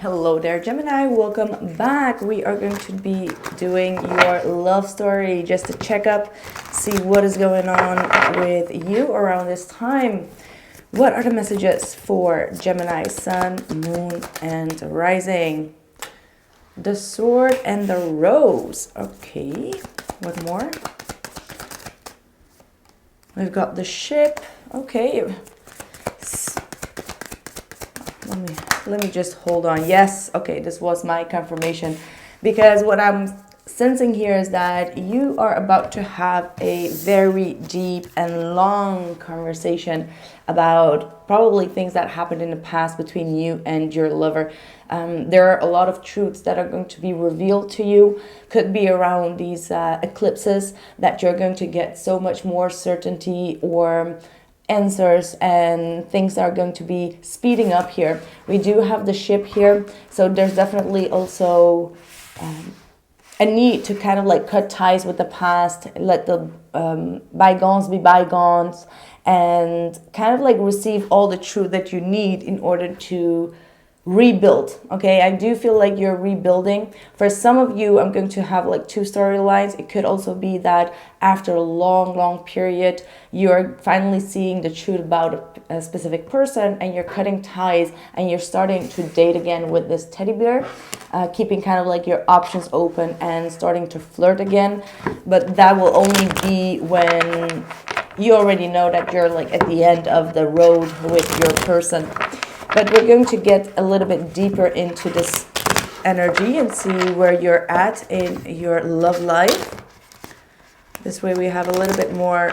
Hello there, Gemini. Welcome back. We are going to be doing your love story just to check up, see what is going on with you around this time. What are the messages for Gemini, Sun, Moon, and Rising? The Sword and the Rose. Okay, what more? We've got the Ship. Okay. Let me just hold on. Yes, okay, this was my confirmation, because what I'm sensing here is that you are about to have a very deep and long conversation about probably things that happened in the past between you and your lover. There are a lot of truths that are going to be revealed to you. Could be around these eclipses that you're going to get so much more certainty or answers, and things are going to be speeding up here. We do have the Ship here, so there's definitely also a need to kind of like cut ties with the past, let the bygones be bygones, and kind of like receive all the truth that you need in order to rebuild. Okay, I do feel like you're rebuilding. For some of you, I'm going to have like two storylines. It could also be that after a long period, you're finally seeing the truth about a specific person, and you're cutting ties and you're starting to date again with this teddy bear, keeping kind of like your options open and starting to flirt again. But that will only be when you already know that you're like at the end of the road with your person. But we're going to get a little bit deeper into this energy and see where you're at in your love life. This way we have a little bit more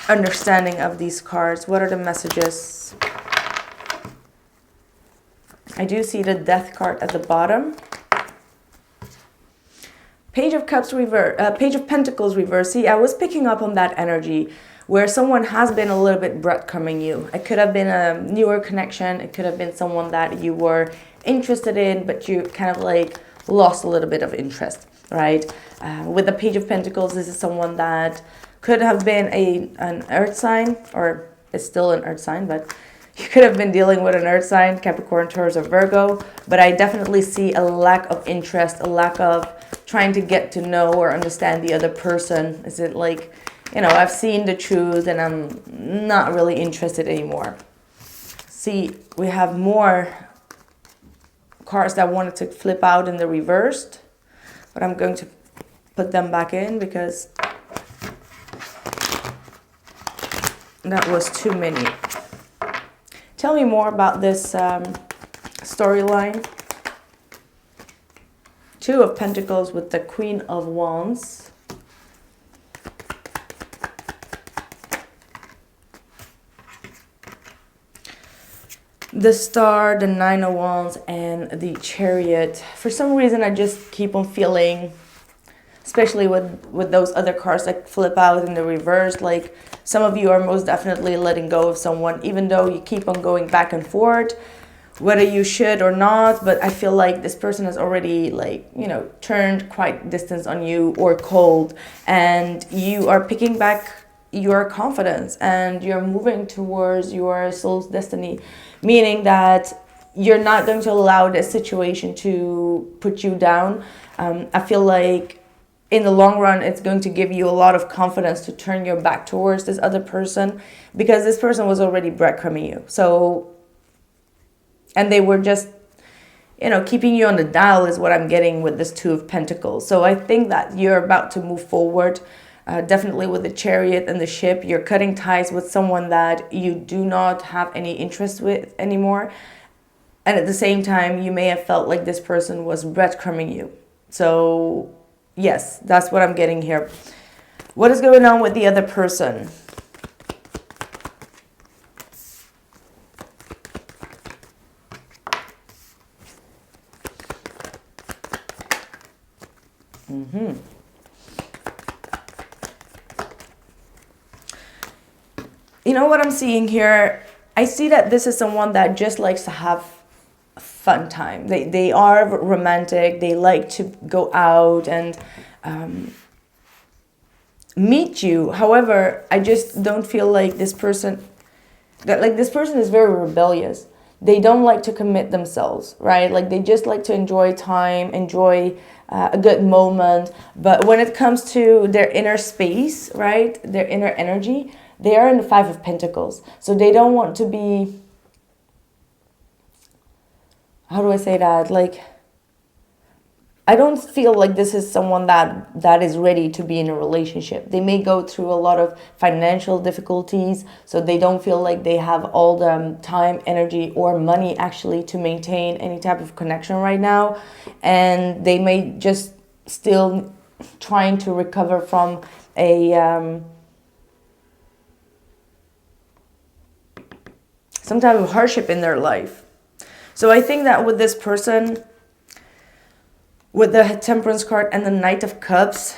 understanding of these cards. What are the messages? I do see the Death card at the bottom. Page of Cups reverse, Page of Pentacles reverse. See, I was picking up on that energy where someone has been a little bit breadcrumbing you. It could have been a newer connection. It could have been someone that you were interested in, but you kind of like lost a little bit of interest, right? With the Page of Pentacles, this is someone that could have been an earth sign, or is still an earth sign, but you could have been dealing with an earth sign, Capricorn, Taurus, or Virgo. But I definitely see a lack of interest, a lack of trying to get to know or understand the other person. Is it like, you know, I've seen the truth and I'm not really interested anymore. See, we have more cards that wanted to flip out in the reversed, but I'm going to put them back in because that was too many. Tell me more about this storyline. Two of Pentacles with the Queen of Wands. The Star, the Nine of Wands, and the Chariot. For some reason, I just keep on feeling, especially with those other cards that flip out in the reverse, like some of you are most definitely letting go of someone, even though you keep on going back and forth, whether you should or not. But I feel like this person has already, like, you know, turned quite distance on you or cold, and you are picking back your confidence and you're moving towards your soul's destiny, meaning that you're not going to allow this situation to put you down. I feel like in the long run, it's going to give you a lot of confidence to turn your back towards this other person, because this person was already breadcrumbing you. So, and they were just, you know, keeping you on the dial is what I'm getting with this Two of Pentacles. So I think that you're about to move forward. Definitely with the Chariot and the Ship, you're cutting ties with someone that you do not have any interest with anymore. And at the same time, you may have felt like this person was breadcrumbing you. So yes, that's what I'm getting here. What is going on with the other person? You know what I'm seeing here? I see that this is someone that just likes to have a fun time. They are romantic. They like to go out and meet you. However, I just don't feel like this person, that like this person is very rebellious. they don't like to commit themselves, right? Like they just like to enjoy time, enjoy a good moment. But when it comes to their inner space, right, their inner energy, they are in the Five of Pentacles. So they don't want to be, how do I say that? Like, I don't feel like this is someone that is ready to be in a relationship. They may go through a lot of financial difficulties, so they don't feel like they have all the time, energy, or money actually to maintain any type of connection right now. And they may just still trying to recover from a some type of hardship in their life. So I think that with this person, with the Temperance card and the Knight of Cups,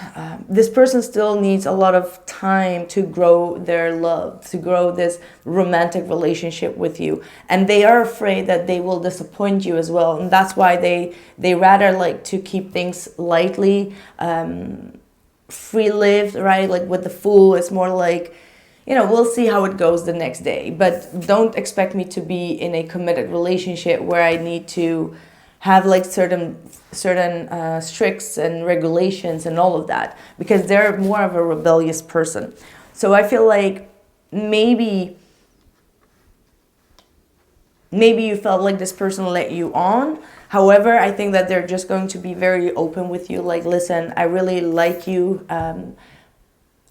this person still needs a lot of time to grow their love, to grow this romantic relationship with you. And they are afraid that they will disappoint you as well. And that's why they rather like to keep things lightly, free-lived, right? Like with the Fool, it's more like, you know, we'll see how it goes the next day. But don't expect me to be in a committed relationship where I need to have like certain stricts and regulations and all of that, because they're more of a rebellious person. So I feel like maybe you felt like this person let you on. However, I think that they're just going to be very open with you. Like, listen, I really like you,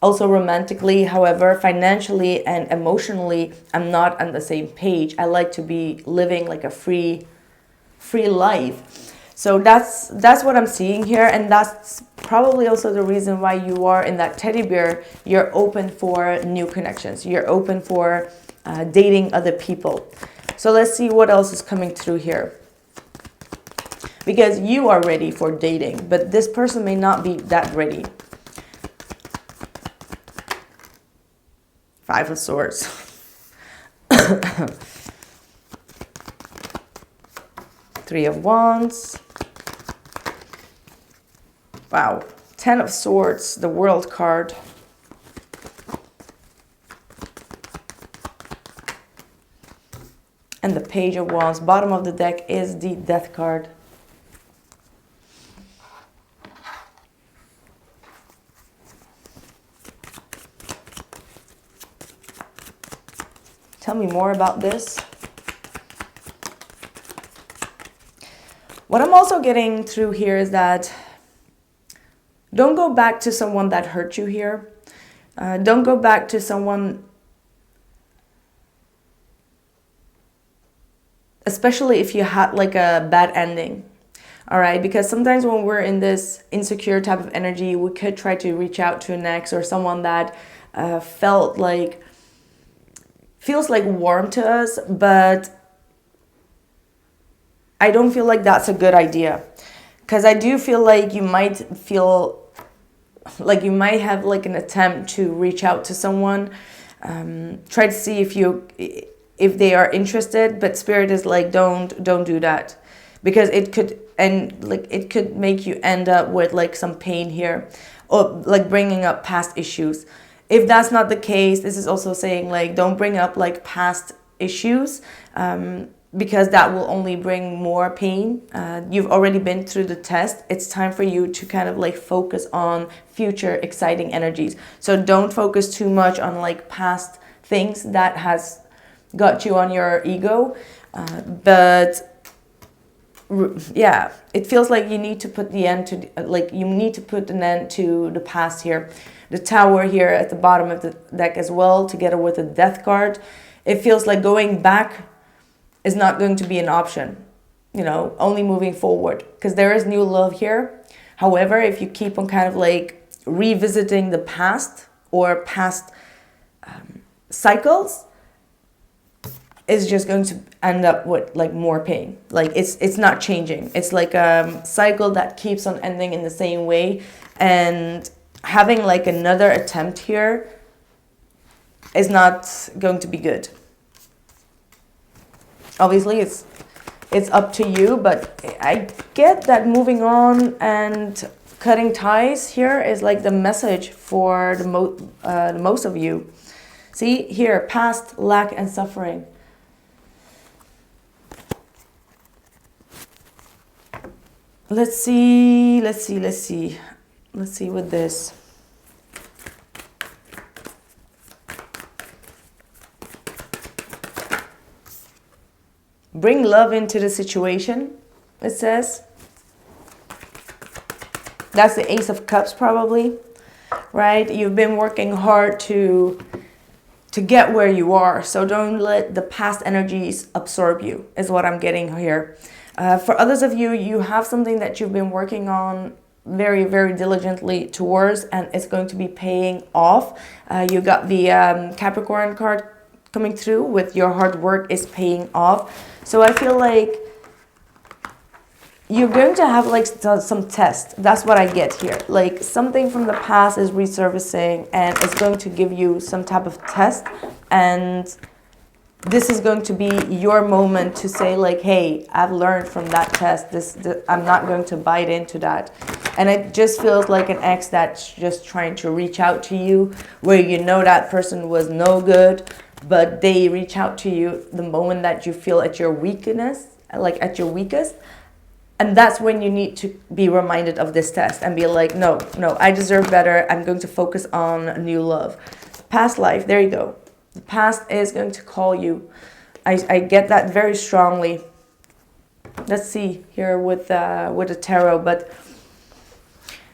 also romantically. However, financially and emotionally, I'm not on the same page. I like to be living like a free life. So that's what I'm seeing here, and that's probably also the reason why you are in that teddy bear. You're open for new connections. You're open for dating other people. So let's see what else is coming through here, because you are ready for dating, but this person may not be that ready. Five of Swords. Three of Wands. Wow. Ten of Swords, the World card. And the Page of Wands. Bottom of the deck is the Death card. Tell me more about this. What I'm also getting through here is that don't go back to someone that hurt you here. Don't go back to someone, especially if you had like a bad ending. All right, because sometimes when we're in this insecure type of energy, we could try to reach out to an ex or someone that feels like warm to us, but I don't feel like that's a good idea, because I do feel like you might feel like you might have like an attempt to reach out to someone, try to see if they are interested, but Spirit is like, don't do that, because it could make you end up with like some pain here, or like bringing up past issues. If that's not the case, this is also saying like, don't bring up like past issues, because that will only bring more pain. You've already been through the test. It's time for you to kind of like focus on future exciting energies. So don't focus too much on like past things that has got you on your ego. But yeah, it feels like you need to put an end to the past here. The Tower here at the bottom of the deck as well, together with the Death card. It feels like going back is not going to be an option, you know, only moving forward, because there is new love here. However, if you keep on kind of like revisiting the past or past cycles, it's just going to end up with like more pain. Like it's not changing. It's like a cycle that keeps on ending in the same way, and having like another attempt here is not going to be good. Obviously, it's up to you, but I get that moving on and cutting ties here is like the message for the most of you. See here, past, lack, and suffering. Let's see with this. Bring love into the situation, it says. That's the Ace of Cups probably, right? You've been working hard to get where you are. So don't let the past energies absorb you, is what I'm getting here. For others of you, you have something that you've been working on very, very diligently towards, and it's going to be paying off. You got the Capricorn card coming through with your hard work is paying off. So I feel like you're going to have like some test. That's what I get here. Like something from the past is resurfacing and it's going to give you some type of test. And this is going to be your moment to say like, hey, I've learned from that test. I'm not going to bite into that. And it just feels like an ex that's just trying to reach out to you, where you know that person was no good, but they reach out to you the moment that you feel at your weakness, like at your weakest. And that's when you need to be reminded of this test and be like, no, I deserve better. I'm going to focus on new love. Past life, there you go. The past is going to call you. I get that very strongly. Let's see here with the tarot, but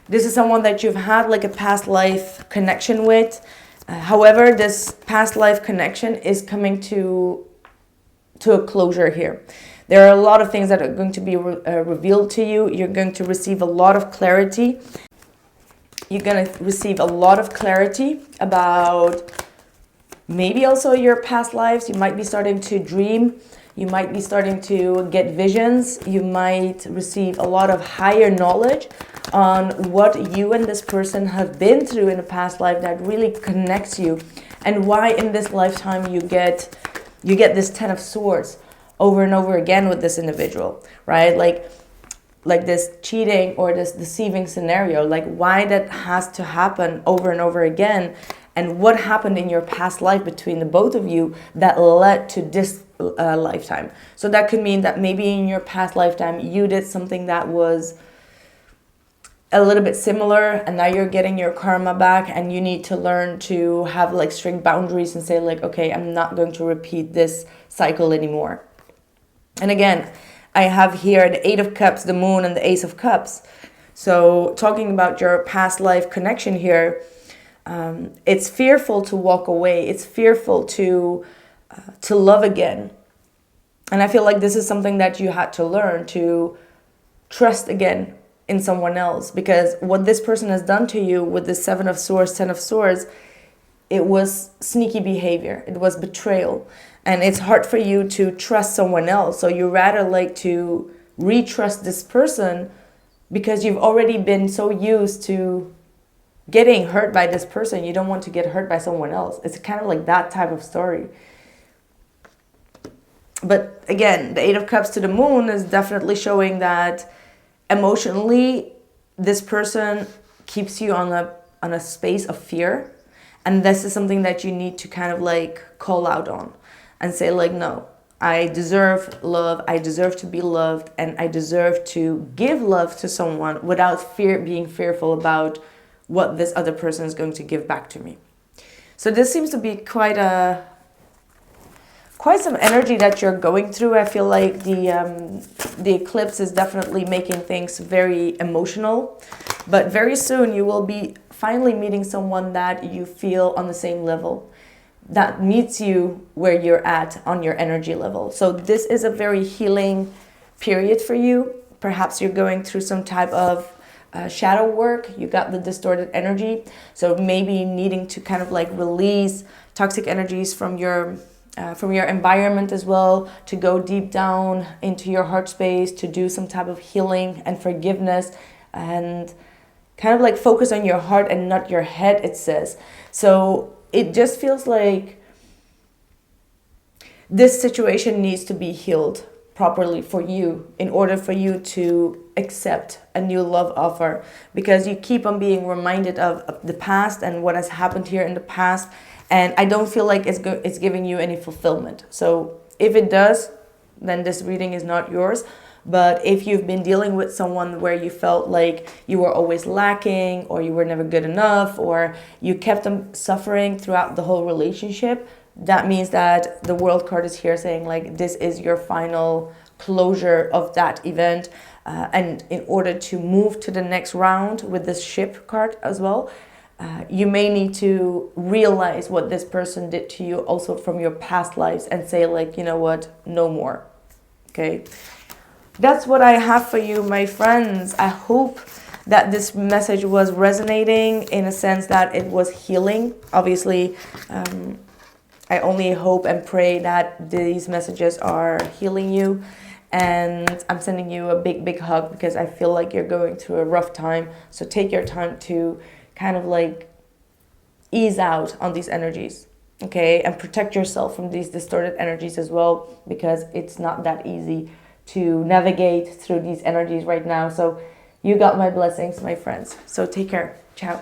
this is someone that you've had like a past life connection with. However, this past life connection is coming to a closure here. There are a lot of things that are going to be revealed to you. You're going to receive a lot of clarity. You're going to receive a lot of clarity about maybe also your past lives. You might be starting to dream. You might be starting to get visions. You might receive a lot of higher knowledge on what you and this person have been through in a past life that really connects you, and why in this lifetime you get this Ten of Swords over and over again with this individual, right? Like this cheating or this deceiving scenario, like why that has to happen over and over again, and what happened in your past life between the both of you that led to this lifetime. So that could mean that maybe in your past lifetime you did something that was a little bit similar, and now you're getting your karma back, and you need to learn to have like strict boundaries and say like, okay, I'm not going to repeat this cycle anymore. And again, I have here the Eight of Cups, the Moon, and the Ace of Cups. So talking about your past life connection here, it's fearful to walk away. It's fearful to love again. And I feel like this is something that you had to learn, to trust again in someone else. Because what this person has done to you with the Seven of Swords, Ten of Swords, it was sneaky behavior. It was betrayal. And it's hard for you to trust someone else. So you rather like to retrust this person because you've already been so used to getting hurt by this person. You don't want to get hurt by someone else. It's kind of like that type of story. But again, the Eight of Cups to the Moon is definitely showing that emotionally, this person keeps you on a space of fear. And this is something that you need to kind of like call out on and say like, no, I deserve love. I deserve to be loved. And I deserve to give love to someone without being fearful about what this other person is going to give back to me. So this seems to be quite some energy that you're going through. I feel like the eclipse is definitely making things very emotional. But very soon you will be finally meeting someone that you feel on the same level, that meets you where you're at on your energy level. So this is a very healing period for you. Perhaps you're going through some type of shadow work. You got the distorted energy. So maybe needing to kind of like release toxic energies from your environment as well, to go deep down into your heart space, to do some type of healing and forgiveness, and kind of like focus on your heart and not your head, it says. So it just feels like this situation needs to be healed properly for you in order for you to accept a new love offer, because you keep on being reminded of the past and what has happened here in the past, and I don't feel like it's giving you any fulfillment. So if it does, then this reading is not yours. But if you've been dealing with someone where you felt like you were always lacking, or you were never good enough, or you kept them suffering throughout the whole relationship, that means that the World card is here saying like this is your final closure of that event. And in order to move to the next round with this ship card as well, you may need to realize what this person did to you also from your past lives and say like, you know what, no more. Okay, that's what I have for you, my friends. I hope that this message was resonating in a sense that it was healing. Obviously, I only hope and pray that these messages are healing you. And I'm sending you a big, big hug because I feel like you're going through a rough time. So take your time to kind of like ease out on these energies, okay? And protect yourself from these distorted energies as well, because it's not that easy to navigate through these energies right now. So you got my blessings, my friends. So take care. Ciao.